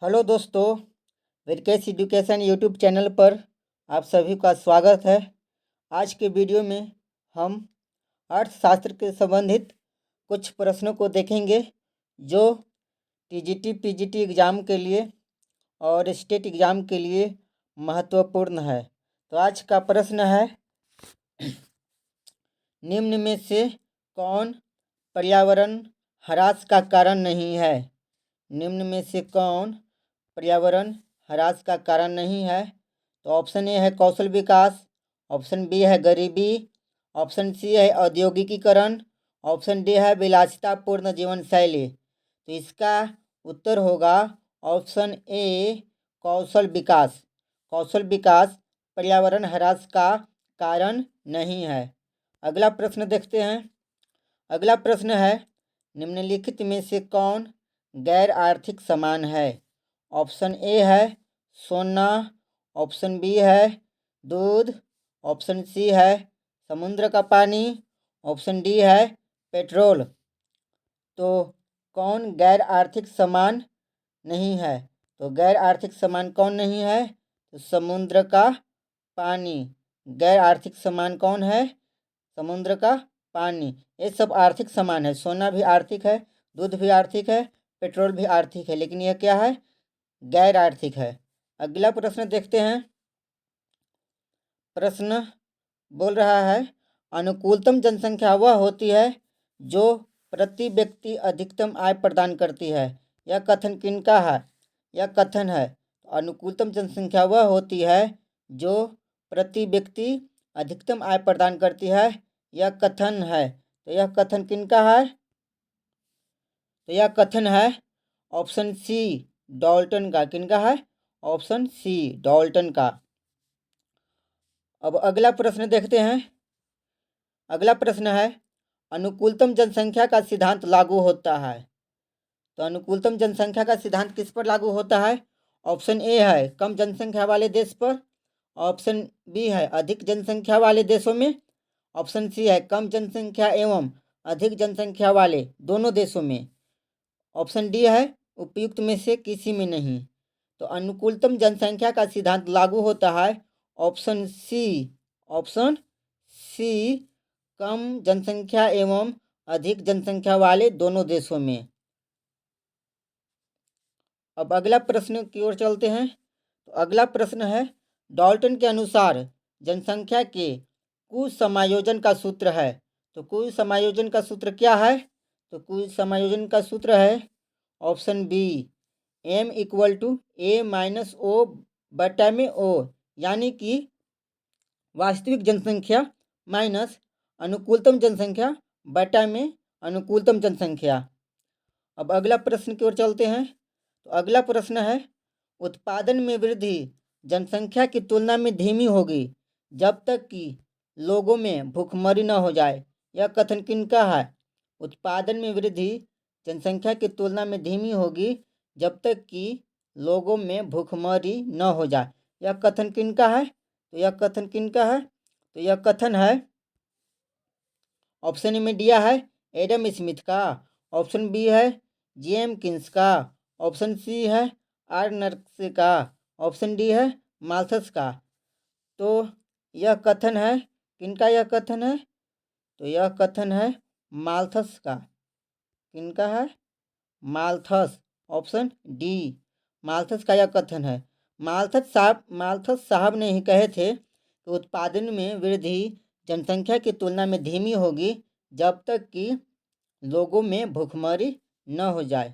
Hello दोस्तों, विरकेश education YouTube channel पर आप सभी का स्वागत है। आज के वीडियो में हम अर्थशास्त्र के संबंधित कुछ प्रश्नों को देखेंगे जो टीजीटी पीजीटी एग्ज़ाम के लिए और स्टेट एग्ज़ाम के लिए महत्वपूर्ण है। तो आज का प्रश्न है, निम्न में से कौन पर्यावरण ह्रास का कारण नहीं है? निम्न में से कौन पर्यावरण ह्रास का कारण नहीं है? तो ऑप्शन ए है कौशल विकास, ऑप्शन बी है गरीबी, ऑप्शन सी है औद्योगिकीकरण, ऑप्शन डी है विलासितापूर्ण जीवन शैली। तो इसका उत्तर होगा ऑप्शन ए कौशल विकास। कौशल विकास पर्यावरण ह्रास का कारण नहीं है। अगला प्रश्न देखते हैं। अगला प्रश्न है, निम्नलिखित में से कौन गैर आर्थिक सामान है? ऑप्शन ए है सोना, ऑप्शन बी है दूध, ऑप्शन सी है समुद्र का पानी, ऑप्शन डी है पेट्रोल। तो कौन गैर आर्थिक सामान नहीं है? तो गैर आर्थिक सामान कौन नहीं है? तो समुद्र का पानी। गैर आर्थिक सामान कौन है? समुद्र का पानी। ये सब आर्थिक सामान है। सोना भी आर्थिक है, दूध भी आर्थिक है, पेट्रोल भी आर्थिक है, लेकिन यह क्या है? गैर आर्थिक है। अगला प्रश्न देखते हैं। प्रश्न बोल रहा है, अनुकूलतम जनसंख्या वह होती है जो प्रति व्यक्ति अधिकतम आय प्रदान करती है। यह कथन किनका है? यह कथन है, अनुकूलतम जनसंख्या वह होती है जो प्रति व्यक्ति अधिकतम आय प्रदान करती है। यह कथन है, तो यह कथन किनका है? तो यह कथन है ऑप्शन सी डाल्टन का। किनका है? ऑप्शन सी डाल्टन का। अब अगला प्रश्न देखते हैं। अगला प्रश्न है, अनुकूलतम जनसंख्या का सिद्धांत लागू होता है। तो अनुकूलतम जनसंख्या का सिद्धांत किस पर लागू होता है? ऑप्शन ए है कम जनसंख्या वाले देश पर, ऑप्शन बी है अधिक जनसंख्या वाले देशों में, ऑप्शन सी है कम जनसंख्या एवं अधिक जनसंख्या वाले दोनों देशों में, ऑप्शन डी है उपयुक्त में से किसी में नहीं। तो अनुकूलतम जनसंख्या का सिद्धांत लागू होता है ऑप्शन सी। ऑप्शन सी कम जनसंख्या एवं अधिक जनसंख्या वाले दोनों देशों में। अब अगला प्रश्न की ओर चलते हैं। तो अगला प्रश्न है, डाल्टन के अनुसार जनसंख्या के कुल समायोजन का सूत्र है। तो कुल समायोजन का सूत्र क्या है? तो कुल समायोजन का सूत्र है option B m equal to A minus O बटा में ओ, यानी कि वास्तविक जनसंख्या माइनस अनुकूलतम जनसंख्या बटा में अनुकूलतम जनसंख्या। अब अगला प्रश्न की ओर चलते हैं। तो अगला प्रश्न है, उत्पादन में वृद्धि जनसंख्या की तुलना में धीमी होगी जब तक कि लोगों में भूखमरी न हो जाए। यह कथन किनका है? उत्पादन में वृद्धि जनसंख्या की तुलना में धीमी होगी जब तक कि लोगों में भूखमरी न हो जाए। यह कथन किनका है? तो यह कथन किनका है? तो यह कथन है ऑप्शन ए में दिया है एडम स्मिथ का, ऑप्शन बी है जेम किन्स का, ऑप्शन सी है आर नर्स का, ऑप्शन डी है माल्थस का। तो यह कथन है किनका? यह कथन है, तो यह कथन है माल्थस का। किनका है? माल्थस। ऑप्शन डी माल्थस का यह कथन है। माल्थस साहब ने ही कहे थे कि उत्पादन में वृद्धि जनसंख्या की तुलना में धीमी होगी जब तक कि लोगों में भूखमरी न हो जाए।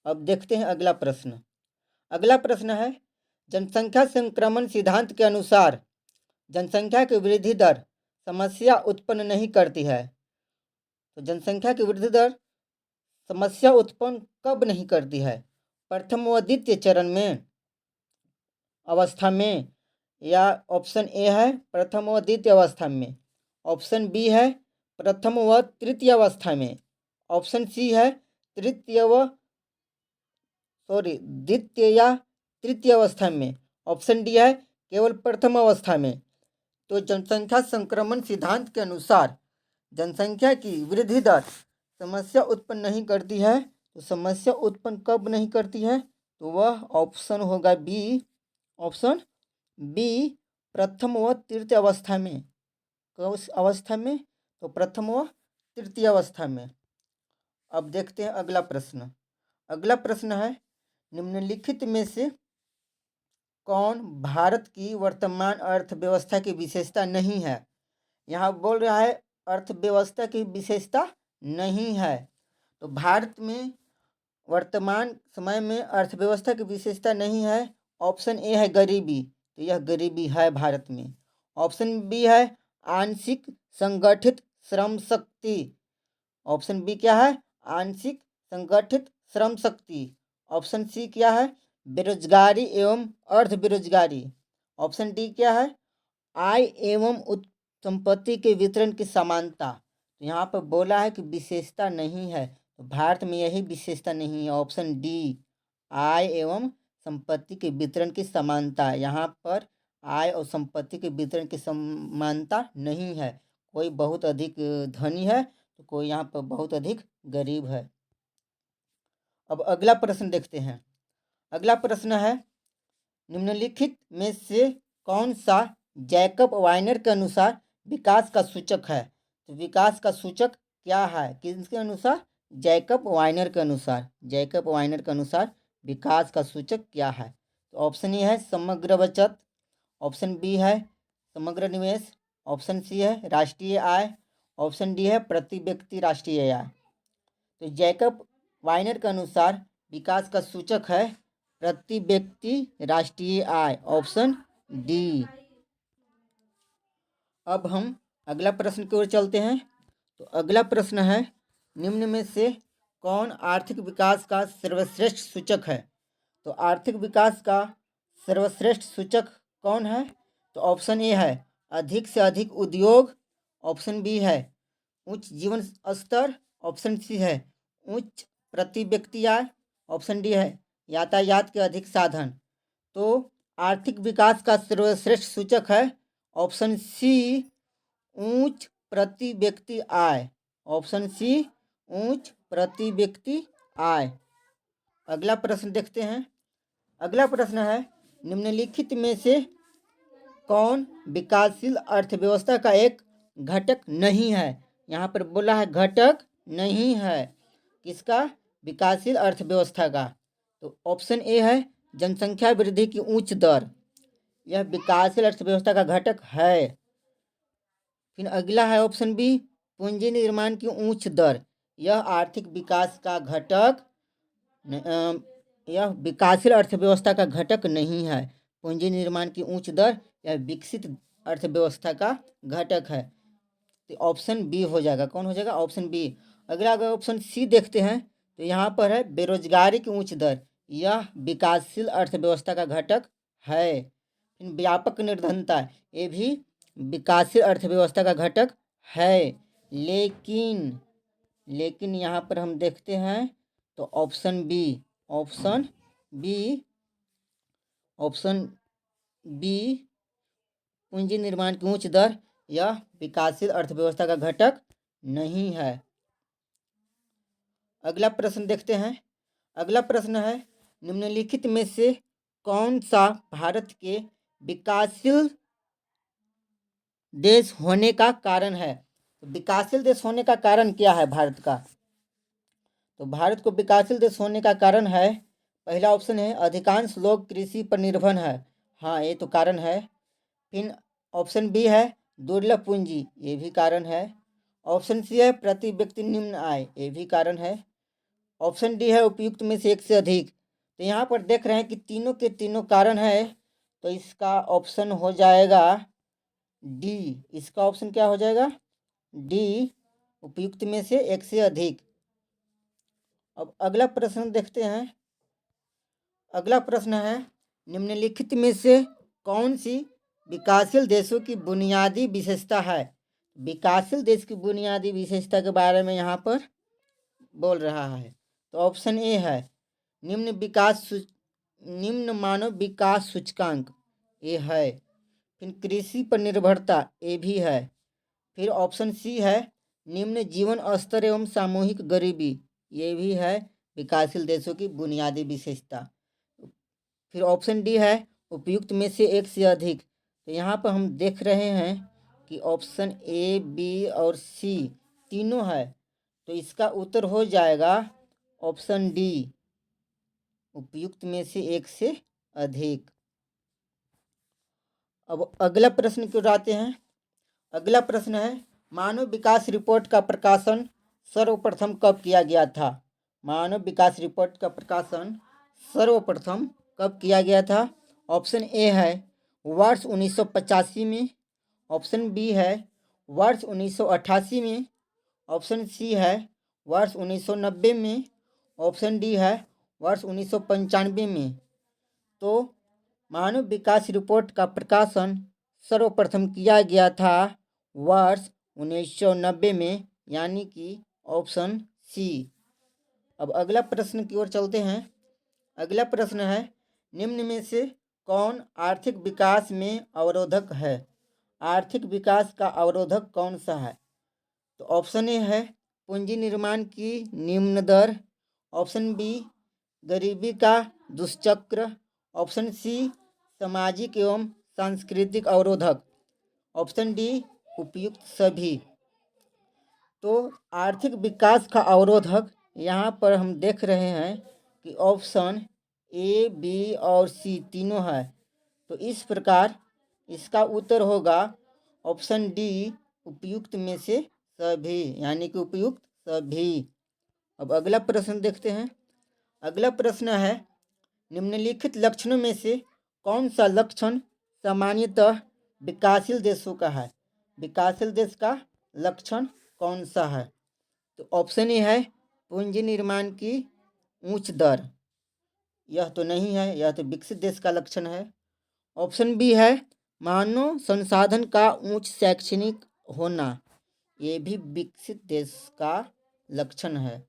अब देखते हैं अगला प्रश्न। अगला प्रश्न है, जनसंख्या संक्रमण सिद्धांत के अनुसार जनसंख्या की वृद्धि दर समस्या उत्पन्न नहीं करती है। तो जनसंख्या की वृद्धि दर समस्या उत्पन्न कब नहीं करती है? प्रथम व द्वितीय चरण में अवस्था में, या ऑप्शन ए है प्रथम व द्वितीय अवस्था में, ऑप्शन बी है प्रथम व तृतीय अवस्था में, ऑप्शन सी है द्वितीय या तृतीय अवस्था में, ऑप्शन डी है केवल प्रथम अवस्था में। तो जनसंख्या संक्रमण सिद्धांत के अनुसार जनसंख्या की वृद्धि दर समस्या उत्पन्न नहीं करती है। तो समस्या उत्पन्न कब नहीं करती है? तो वह ऑप्शन होगा बी, ऑप्शन बी, प्रथम व तृतीय अवस्था में। उस अवस्था में, तो प्रथम व तृतीय अवस्था में। अब देखते हैं अगला प्रश्न। अगला प्रश्न है, निम्नलिखित में से कौन भारत की वर्तमान अर्थव्यवस्था की विशेषता नहीं है। यहाँ बोल रहा है अर्थव्यवस्था की विशेषता नहीं है। तो भारत में वर्तमान समय में अर्थव्यवस्था की विशेषता नहीं है। ऑप्शन ए है गरीबी, तो यह गरीबी है भारत में। ऑप्शन बी है आंशिक संगठित श्रम शक्ति। ऑप्शन बी क्या है, आंशिक संगठित श्रम शक्ति। ऑप्शन सी क्या है, बेरोजगारी एवं अर्ध बेरोजगारी। ऑप्शन डी क्या है, आय एवं संपत्ति के वितरण की समानता। तो यहाँ पर बोला है कि विशेषता नहीं है, तो भारत में यही विशेषता नहीं है। ऑप्शन डी, आय एवं संपत्ति के वितरण की समानता। यहाँ पर आय और संपत्ति के वितरण की समानता नहीं है। कोई बहुत अधिक धनी है तो कोई यहाँ पर बहुत अधिक गरीब है। अब अगला प्रश्न देखते हैं। अगला प्रश्न है, निम्नलिखित में से कौन सा जैकब वाइनर के अनुसार विकास का सूचक है। तो विकास का सूचक क्या है, किसके अनुसार, जैकब वाइनर के अनुसार। जैकब वाइनर के अनुसार विकास का सूचक क्या है। तो ऑप्शन ए है समग्र बचत। ऑप्शन बी है समग्र निवेश। ऑप्शन सी है राष्ट्रीय आय। ऑप्शन डी है प्रति व्यक्ति राष्ट्रीय आय। तो जैकब वाइनर के अनुसार विकास का सूचक है प्रति व्यक्ति राष्ट्रीय आय, ऑप्शन डी। अब हम अगला प्रश्न की ओर चलते हैं। तो अगला प्रश्न है, निम्न में से कौन आर्थिक विकास का सर्वश्रेष्ठ सूचक है। तो आर्थिक विकास का सर्वश्रेष्ठ सूचक कौन है। तो ऑप्शन ए है अधिक से अधिक उद्योग। ऑप्शन बी है उच्च जीवन स्तर। ऑप्शन सी है उच्च प्रति व्यक्ति आय। ऑप्शन डी है यातायात के अधिक साधन। तो आर्थिक विकास का सर्वश्रेष्ठ सूचक है ऑप्शन सी, उच्च प्रति व्यक्ति आय। ऑप्शन सी, उच्च प्रति व्यक्ति आय। अगला प्रश्न देखते हैं। अगला प्रश्न है, निम्नलिखित में से कौन विकासशील अर्थव्यवस्था का एक घटक नहीं है। यहाँ पर बोला है घटक नहीं है किसका, विकासशील अर्थव्यवस्था का। तो ऑप्शन ए है जनसंख्या वृद्धि की उच्च दर, यह विकासशील अर्थव्यवस्था का घटक है। फिर अगला है ऑप्शन बी पूंजी निर्माण की उच्च दर, यह आर्थिक विकास का घटक, यह विकासशील अर्थव्यवस्था का घटक नहीं है। पूंजी निर्माण की उच्च दर यह विकसित अर्थव्यवस्था का घटक है। तो ऑप्शन बी हो जाएगा, कौन हो जाएगा, ऑप्शन बी। अगला अगर ऑप्शन सी देखते हैं तो यहाँ पर है बेरोजगारी की उच्च दर, यह विकासशील अर्थव्यवस्था का घटक है। व्यापक निर्धनता ये भी विकासशील अर्थव्यवस्था का घटक है। लेकिन यहाँ पर हम देखते हैं तो ऑप्शन बी, ऑप्शन बी पूंजी निर्माण की उच्च दर यह विकासशील अर्थव्यवस्था का घटक नहीं है। अगला प्रश्न देखते हैं। अगला प्रश्न है, निम्नलिखित में से कौन सा भारत के विकासशील देश होने का कारण है। तो विकासशील देश होने का कारण क्या है भारत का। तो भारत को विकासशील देश होने का कारण है, पहला ऑप्शन है अधिकांश लोग कृषि पर निर्भर है, हाँ ये तो कारण है। फिर ऑप्शन बी है दुर्लभ पूंजी, ये भी कारण है। ऑप्शन सी है प्रति व्यक्ति निम्न आय, ये भी कारण है। ऑप्शन डी है उपयुक्त में से एक से अधिक। तो यहाँ पर देख रहे हैं कि तीनों के तीनों कारण है, तो इसका ऑप्शन हो जाएगा डी। इसका ऑप्शन क्या हो जाएगा, डी, उपयुक्त में से एक से अधिक। अब अगला प्रश्न देखते हैं। अगला प्रश्न है, निम्नलिखित में से कौन सी विकासशील देशों की बुनियादी विशेषता है। विकासशील देश की बुनियादी विशेषता के बारे में यहाँ पर बोल रहा है। तो ऑप्शन ए है निम्न मानव विकास सूचकांक, ये है। फिर कृषि पर निर्भरता, ये भी है। फिर ऑप्शन सी है निम्न जीवन स्तर एवं सामूहिक गरीबी, ये भी है विकासशील देशों की बुनियादी विशेषता। फिर ऑप्शन डी है उपयुक्त में से एक से अधिक। तो यहाँ पर हम देख रहे हैं कि ऑप्शन ए, बी और सी तीनों है, तो इसका उत्तर हो जाएगा ऑप्शन डी, उपयुक्त में से एक से अधिक। अब अगला प्रश्न की ओर आते हैं। अगला प्रश्न है मानव विकास रिपोर्ट का प्रकाशन सर्वप्रथम कब किया गया था? मानव विकास रिपोर्ट का प्रकाशन सर्वप्रथम कब किया गया था? ऑप्शन ए है वर्ष 1985 में, ऑप्शन बी है वर्ष 1988 में, ऑप्शन सी है वर्ष 1990 में, ऑप्शन डी है वर्ष 1995 में। तो मानव विकास रिपोर्ट का प्रकाशन सर्वप्रथम किया गया था वर्ष 1990 में, यानी कि ऑप्शन सी। अब अगला प्रश्न की ओर चलते हैं। अगला प्रश्न है निम्न में से कौन आर्थिक विकास में अवरोधक है? आर्थिक विकास का अवरोधक कौन सा है? तो ऑप्शन ए है पूंजी निर्माण की निम्न दर, ऑप्शन बी गरीबी का दुष्चक्र, ऑप्शन सी सामाजिक एवं सांस्कृतिक अवरोधक, ऑप्शन डी उपयुक्त सभी। तो आर्थिक विकास का अवरोधक यहाँ पर हम देख रहे हैं कि ऑप्शन ए, बी और सी तीनों है, तो इस प्रकार इसका उत्तर होगा ऑप्शन डी, उपयुक्त में से सभी, यानी कि उपयुक्त सभी। अब अगला प्रश्न देखते हैं। अगला प्रश्न है निम्नलिखित लक्षणों में से कौन सा लक्षण सामान्यतः विकासशील देशों का है? विकासशील देश का लक्षण कौन सा है? तो ऑप्शन ए है पूंजी निर्माण की उच्च दर, यह तो नहीं है, यह तो विकसित देश का लक्षण है। ऑप्शन बी है मानव संसाधन का उच्च शैक्षणिक होना, ये भी विकसित देश का लक्षण है।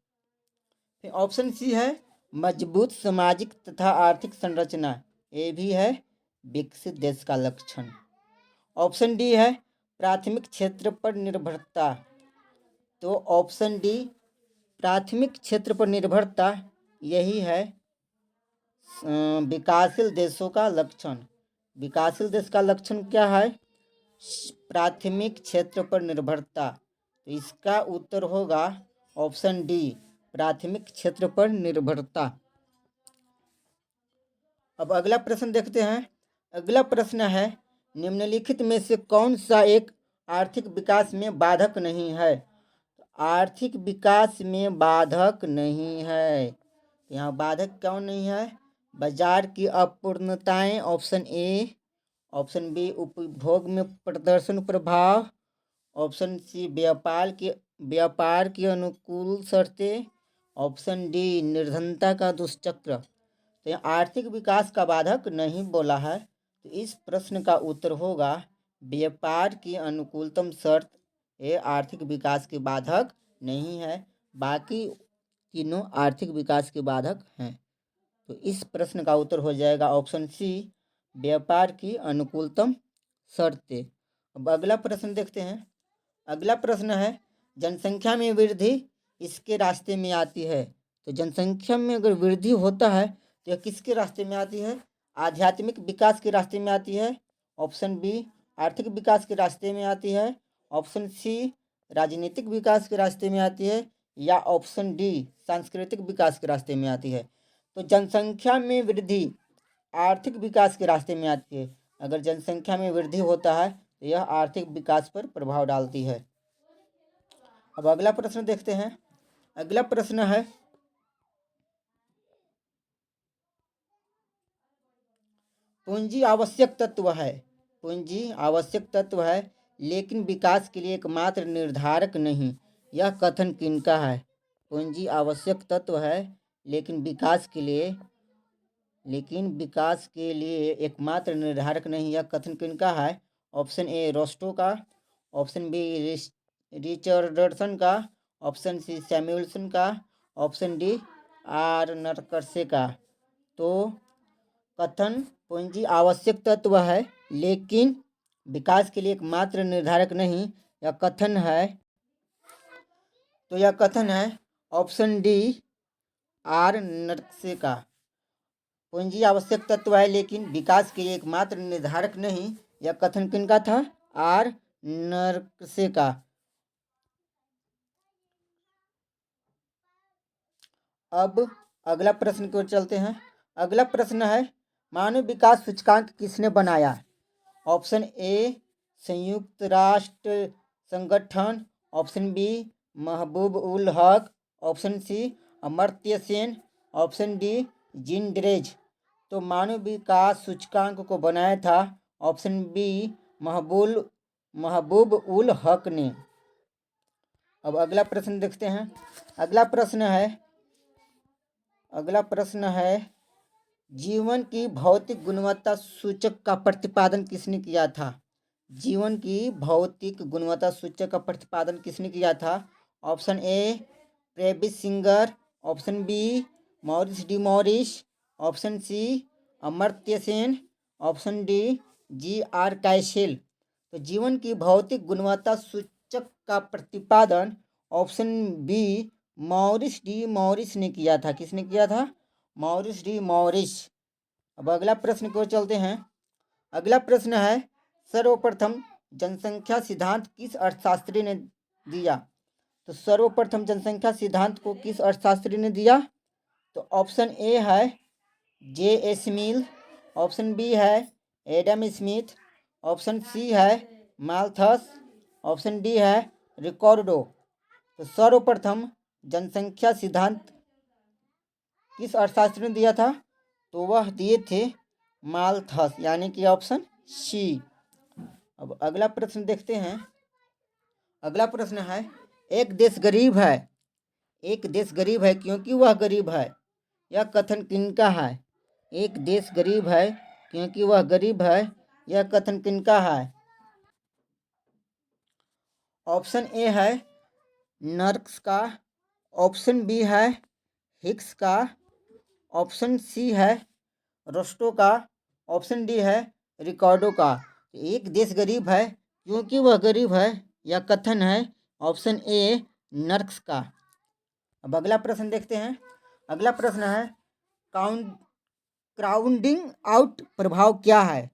फिर ऑप्शन सी है मजबूत सामाजिक तथा आर्थिक संरचना, ये भी है विकसित देश का लक्षण। ऑप्शन डी है प्राथमिक क्षेत्र पर निर्भरता, तो ऑप्शन डी प्राथमिक क्षेत्र पर निर्भरता यही है विकासशील देशों का लक्षण। विकासशील देश का लक्षण क्या है? प्राथमिक क्षेत्र पर निर्भरता, तो इसका उत्तर होगा ऑप्शन डी, प्राथमिक क्षेत्र पर निर्भरता। अब अगला प्रश्न देखते हैं। अगला प्रश्न है निम्नलिखित में से कौन सा एक आर्थिक विकास में बाधक नहीं है? आर्थिक विकास में बाधक नहीं है, यहाँ बाधक कौन नहीं है? बाजार की अपूर्णताएं, ऑप्शन ए, ऑप्शन बी उपभोग में प्रदर्शन प्रभाव, ऑप्शन सी व्यापार की अनुकूल शर्तें, ऑप्शन डी निर्धनता का दुष्चक्र। तो यहाँ आर्थिक विकास का बाधक नहीं बोला है, तो इस प्रश्न का उत्तर होगा व्यापार की अनुकूलतम शर्त, ये आर्थिक विकास के बाधक नहीं है, बाकी तीनों आर्थिक विकास के बाधक हैं। तो इस प्रश्न का उत्तर हो जाएगा ऑप्शन सी, व्यापार की अनुकूलतम शर्तें। अब अगला प्रश्न देखते हैं। अगला प्रश्न है जनसंख्या में वृद्धि इसके रास्ते में आती है? तो जनसंख्या में अगर वृद्धि होता है तो यह किसके रास्ते में आती है? आध्यात्मिक विकास के रास्ते में आती है, ऑप्शन बी आर्थिक विकास के रास्ते में आती है, ऑप्शन सी राजनीतिक विकास के रास्ते में आती है, या ऑप्शन डी सांस्कृतिक विकास के रास्ते में आती है। तो जनसंख्या में वृद्धि आर्थिक विकास के रास्ते में आती है। अगर जनसंख्या में वृद्धि होता है तो यह आर्थिक विकास पर प्रभाव डालती है। अब अगला प्रश्न देखते हैं। अगला प्रश्न है पूंजी आवश्यक तत्व है, पूंजी आवश्यक तत्व है लेकिन विकास के लिए एकमात्र निर्धारक नहीं, यह कथन किनका है? पूंजी आवश्यक तत्व है लेकिन विकास के लिए एकमात्र निर्धारक नहीं, यह कथन किनका है? ऑप्शन ए रोस्टो का, ऑप्शन बी रिचर्डसन का, ऑप्शन सी सैमुअल्सन का, ऑप्शन डी आर्नरकर्से का। तो कथन पूंजी आवश्यक तत्व है लेकिन विकास के लिए एकमात्र निर्धारक नहीं, यह कथन है, तो यह कथन है ऑप्शन डी आर्नरकर्से का। पूंजी आवश्यक तत्व है लेकिन विकास के एकमात्र निर्धारक नहीं। यह कथन किनका था? आर नर्क्से का। अब अगला प्रश्न की ओर चलते हैं। अगला प्रश्न है, मानव विकास सूचकांक किसने बनाया? ऑप्शन ए संयुक्त राष्ट्र संगठन, option B Mahbub ul Haq, option C Amartya Sen, option D Jean Dreze. तो मानव विकास सूचकांक को बनाया था ऑप्शन बी महबूब उल हक ने। अब अगला प्रश्न देखते हैं। अगला प्रश्न है जीवन की भौतिक गुणवत्ता सूचक का प्रतिपादन किसने किया था? जीवन की भौतिक गुणवत्ता सूचक का प्रतिपादन किसने किया था? Option A Travis Singer, option B Morris D Morris, option C Amartya Sen, option D G R Cassel. तो जीवन की भौतिक गुणवत्ता सूचक का प्रतिपादन option B Morris D Morris ने किया था। किसने किया था? Morris D Morris. अब अगला प्रश्न की ओर चलते हैं। अगला प्रश्न है, सर्वप्रथम जनसंख्या सिद्धांत किस अर्थशास्त्री ने दिया? तो सर्वप्रथम जनसंख्या सिद्धांत को किस अर्थशास्त्री ने दिया? तो ऑप्शन ए है जे एस मिल, ऑप्शन बी है एडम स्मिथ, ऑप्शन सी है माल्थस, ऑप्शन डी है रिकॉर्डो। तो सर्वप्रथम जनसंख्या सिद्धांत किस अर्थशास्त्री ने दिया था? तो वह दिए थे माल्थस, यानी कि ऑप्शन सी। अब अगला प्रश्न देखते हैं। अगला प्रश्न है, एक देश गरीब है क्योंकि वह गरीब है। यह कथन किनका है? एक देश गरीब है क्योंकि वह गरीब है, यह कथन किनका है? ऑप्शन ए है नर्क्स का, ऑप्शन बी है हिक्स का, ऑप्शन सी है रोस्टो का, ऑप्शन डी है रिकॉर्डो का। एक देश गरीब है क्योंकि वह गरीब है, यह कथन है ऑप्शन ए नर्क्स का। अब अगला प्रश्न देखते हैं। अगला प्रश्न है, क्राउडिंग आउट प्रभाव क्या है?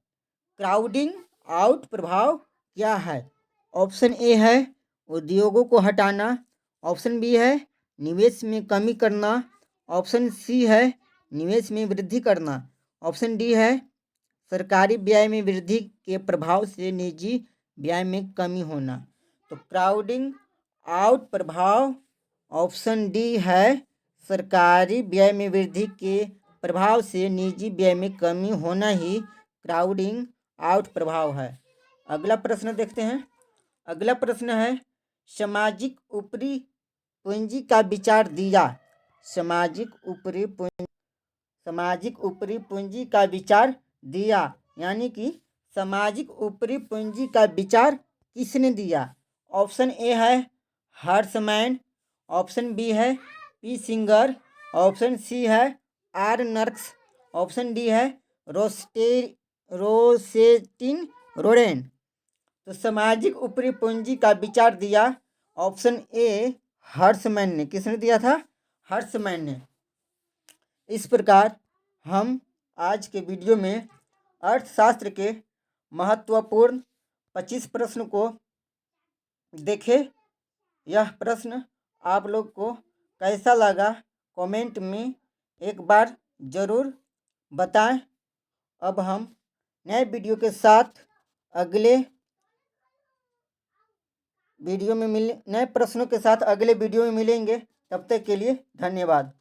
क्राउडिंग आउट प्रभाव क्या है? ऑप्शन ए है उद्योगों को हटाना, ऑप्शन बी है निवेश में कमी करना, ऑप्शन सी है निवेश में वृद्धि करना, ऑप्शन डी है सरकारी व्यय में वृद्धि के प्रभाव से निजी व्यय में कमी होना। तो क्राउडिंग आउट प्रभाव ऑप्शन डी है सरकारी व्यय में वृद्धि के प्रभाव से निजी व्यय में कमी होना ही क्राउडिंग आउट प्रभाव है। अगला प्रश्न देखते हैं। अगला प्रश्न है, सामाजिक ऊपरी पूंजी का विचार दिया। सामाजिक ऊपरी पूंजी का विचार दिया, यानी कि सामाजिक ऊपरी पूंजी का विचार किसने दिया? ऑप्शन ए है हर्समैन, ऑप्शन बी है पी सिंगर, ऑप्शन सी है आर नर्क्स, ऑप्शन डी है रोसेटिन रोडेन। तो सामाजिक ऊपरी पूंजी का विचार दिया ऑप्शन ए हर्समैन ने। किसने दिया था? हर्समैन ने। इस प्रकार हम आज के वीडियो में अर्थशास्त्र के महत्वपूर्ण 25 प्रश्न को देखे। यह प्रश्न आप लोग को कैसा लगा कमेंट में एक बार ज़रूर बताएं। अब हम नए वीडियो के साथ अगले वीडियो में नए प्रश्नों के साथ अगले वीडियो में मिलेंगे। तब तक के लिए धन्यवाद।